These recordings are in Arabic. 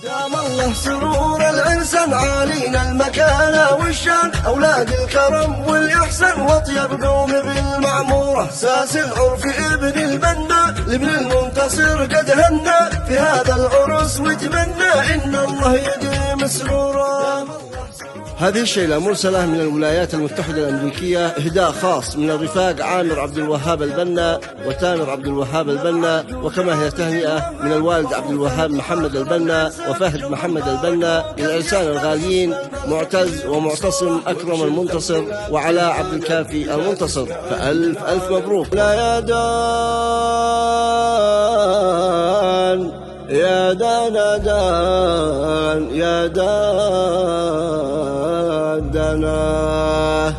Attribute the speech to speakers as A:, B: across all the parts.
A: دام الله سرور الإنسان عالينا المكانة والشان، أولاد الكرم والإحسان وأطيب قوم بالمعمورة. ساس العرف ابن البنا لابن المنتصر قد هنى في هذا العرس وتمنى إن الله يديم سرورا. هذه الشيلة مرسلة من الولايات المتحدة الأمريكية، إهداء خاص من الرفاق عامر عبد الوهاب البنا وتامر عبد الوهاب البنا، وكما هي تهنئة من الوالد عبد الوهاب محمد البنا وفهد محمد البنا للعرسان الغاليين معتز ومعتصم أكرم المنتصر وعلاء عبد الكافي المنتصر، فألف ألف مبروك. لا يا دان يا دان يا دانا،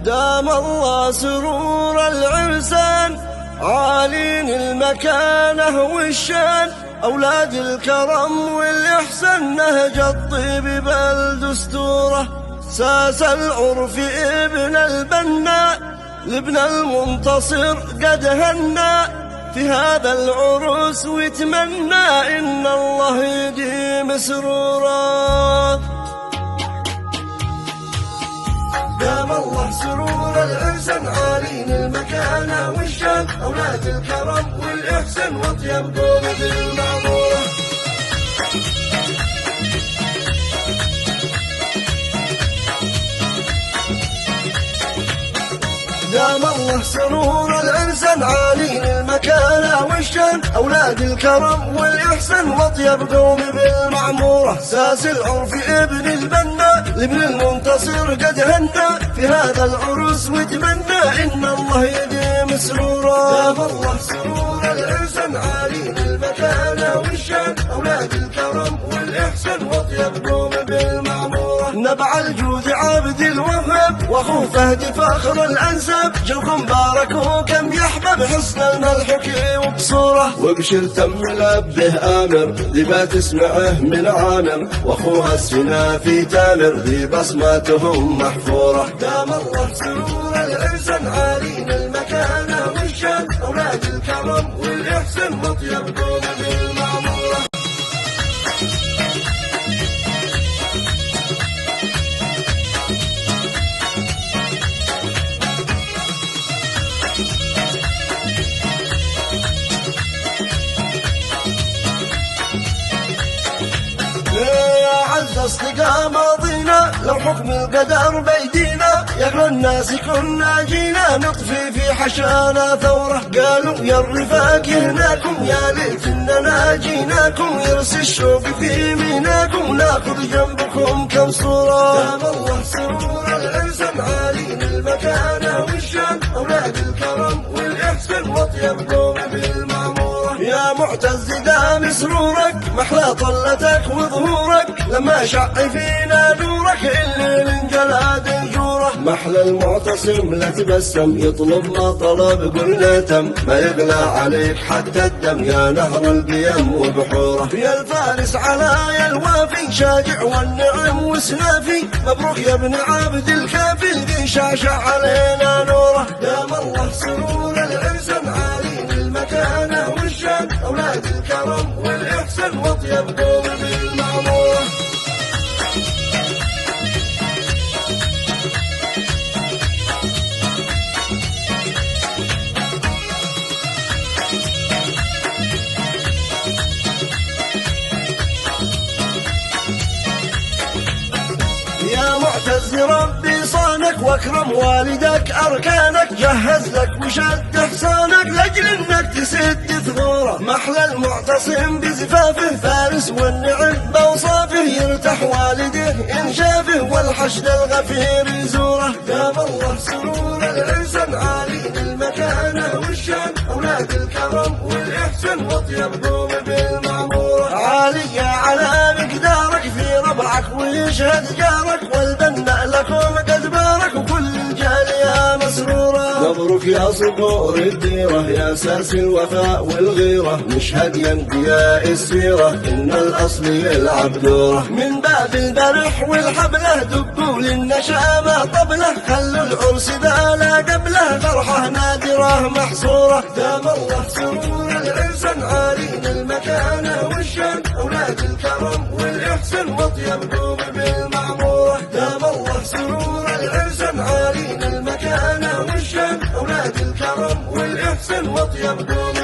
A: دام الله سرور العرسان عالين المكانة والشان، أولاد الكرم والإحسان نهج الطيب بل دستوره. ساس العرف ابن البنا لابن المنتصر قد هنى في هذا العرس ويتمنى إن الله يديم سرورا. دام الله سرور الإنسان عالين المكانة والشان، أولاد الكرم والإحسان وأطيب قوم بالمعمورة. دام الله سرور الإنسان عالين المكانة والشان، أولاد الكرم والإحسان وأطيب قوم بالمعمورة. ساس العرف ابن البنا لابن المنتصر قد هنى في هذا العرس ويتمنى إن الله يديم سرورا. دام الله سرور الإنسان عالين المكانة والشان، أولاد الكرم والإحسان وأطيب قوم بالمعمورة. نبع الجود عبد الوهاب وأخوه فهد فخر الأنساب، جوكم باركوا كم يحبب حسن الملحكي وبصوره. وبشر تم لبه آمر لما تسمعه من عامر، وأخوها السنا في تامر ذي بصماتهم محفورة. دام الله سرور الإنسان عالين المكانة والشان، أولاد الكرم والإحسان وأطيب قوم بالمعمورة. أصدقاء ماضينا لو حكم القدر بيدينا، يا الناس كنا جينا نطفي في حشانا ثورة. قالوا يا الرفاق هناكم يا ليت اننا جيناكم، يرسي الشوق في ميناكم ناخذ جنبكم كم صورة. دام الله سرور الإنسان عالين المكانة والشان، أولاد الكرم والإحسان وأطيب قوم بالمعمورة. يا معتز دام سرورك محلى طلتك وظهورك، لما شع فينا نورك الليل انجلاد الجوره. محلى المعتصم لا تبسم يطلب ما طلب قلنا تم، ما يغلى عليك حتى الدم يا نهر القيم وبحوره. يا الفارس على يا الوافي شاجع والنعم وسنافي، مبروك يا ابن عبد الكافي ذي شاشع علينا نوره. دام الله سرور الإنسان عالين المكانة والشان، أولاد الكرم والإحسان وأطيب قوم بالمعمورة. يا معتز ربي صانك واكرم والدك اركانك، جهز لك وشد حصانك لاجل انك تسد ثغوره. محلى المعتصم بزفافه فارس والنعم باوصافه، يرتاح والده ان شافه والحشد الغفير يزوره. دام الله سرور الانسان عالين المكانه والشان، اولاد الكرم والاحسان واطيب قوم بالمعموره. عالية على مقدارك في ربعك ويشهد جارك، والبنا لكم قد بارك وكل الجالية مسرورة. مبروك يا صقور الديرة يا ساس الوفاء والغيرة، نشهد يا انبياء السيرة ان الاصل يلعب دوره. من باب البرح والحبله دقوا للنشامة طبله، خلوا العرس ذا لا قبله فرحة نادرة محصورة. دام الله سرور الإنسان عالين المكانة والشان، أولاد الكرم والإحسان وطيب قوم بالمعمورة دام الله سرور العرسان عالين المكانة والشان أولاد الكرم والإحسان وطيب قوم